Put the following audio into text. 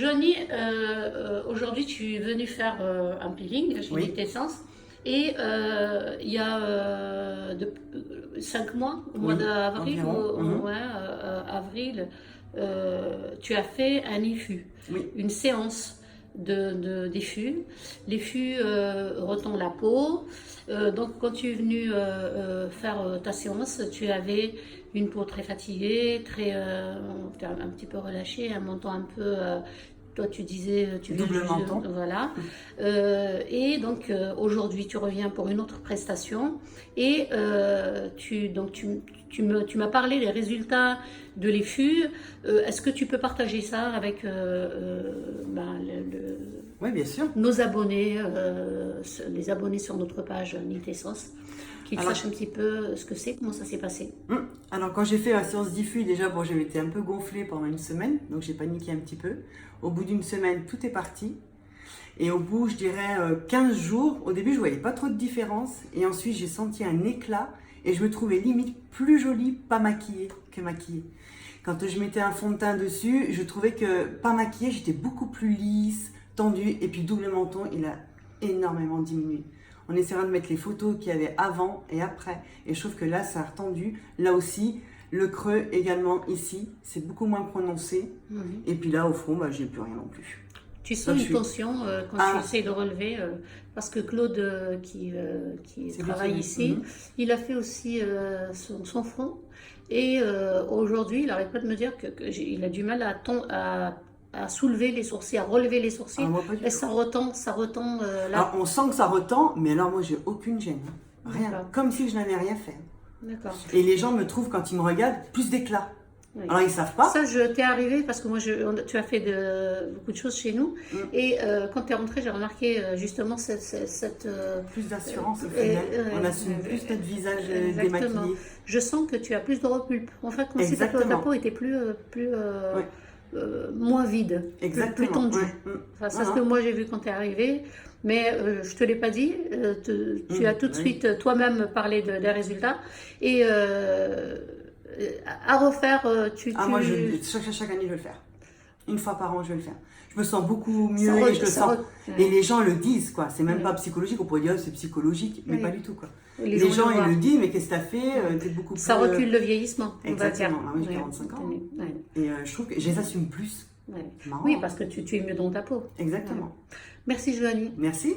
Johnny, aujourd'hui tu es venu faire un peeling chez Oui, Essence et il y a 5 mois, au mois oui, d'avril, environ. ouais, avril, tu as fait un IFU, Oui, une séance d'IFU. L'IFU retend la peau. Donc quand tu es venu faire ta séance, tu avais une peau très fatiguée, un petit peu relâchée, un menton un peu toi, tu disais, tu viens double juste menton. voilà. Et donc, aujourd'hui, tu reviens pour une autre prestation. Et tu m'as parlé des résultats de l'EFU. Est-ce que tu peux partager ça avec Oui, bien sûr. nos abonnés, les abonnés sur notre page Nitessos, qu'ils Alors, sachent un petit peu ce que c'est, comment ça s'est passé? alors, quand j'ai fait la séance diffus, déjà, bon, j'avais été un peu gonflée pendant une semaine, donc j'ai paniqué un petit peu. Au bout d'une semaine, tout est parti. Et au bout, je dirais 15 jours, au début, je voyais pas trop de différence. Et ensuite, j'ai senti un éclat et je me trouvais limite plus jolie, pas maquillée que maquillée. Quand je mettais un fond de teint dessus, je trouvais que pas maquillée, j'étais beaucoup plus lisse, tendue. Et puis, double menton, il a énormément diminué. On essaiera de mettre les photos qu'il y avait avant et après. Et je trouve que là, ça a retendu. Là aussi, le creux également ici, c'est beaucoup moins prononcé. Et puis là, au fond, bah, j'ai plus rien non plus. Tu Donc, sens une tension quand tu Ah, essaies de relever, parce que Claude, qui c'est travaille bien. ici, il a fait aussi son front. Et aujourd'hui, il n'arrête pas de me dire il a du mal à soulever les sourcils, à relever les sourcils. Ah, moi, pas du Et tout. ça retend là. Alors, on sent que ça retend, mais alors moi, j'ai aucune gêne. Rien. D'accord. Comme si je n'avais rien fait. D'accord. Et les gens me trouvent, quand ils me regardent, plus d'éclat. Oui. Alors, ils savent pas. Ça, je t'ai arrivé parce que moi, tu as fait beaucoup de choses chez nous. Mm. Et quand tu es rentré, j'ai remarqué justement Plus d'assurance au et- final. On euh, assume plus notre visage exactement. démaquillé. Je sens que tu as plus de repulpe. En fait, comme si ta Exactement. peau était Ouais. moins vide, plus Exactement. tendue. Ouais. Enfin, c'est ce que moi j'ai vu quand tu es arrivé. Mais je te l'ai pas dit. Tu as tout de Oui. suite toi-même parlé des résultats. Et à refaire, Ah, moi, chaque année, je vais le faire. Une fois par an, je vais le faire. Je me sens beaucoup mieux Ça et je le ça sens. re- Et les gens le disent, quoi. C'est même Ouais. pas psychologique. On pourrait dire, c'est psychologique, mais Oui. pas du tout, quoi. Les Les gens gens, le ils voient. le disent, mais qu'est-ce que t'as fait? T'es beaucoup plus. Ça recule le vieillissement, on va dire. Exactement. Ah oui, j'ai Ouais. 45 ans. Ouais. Et je trouve que je les assume plus. Ouais. Marrant. Oui, parce que tu es mieux dans ta peau. Exactement. Merci, Joanie. Merci.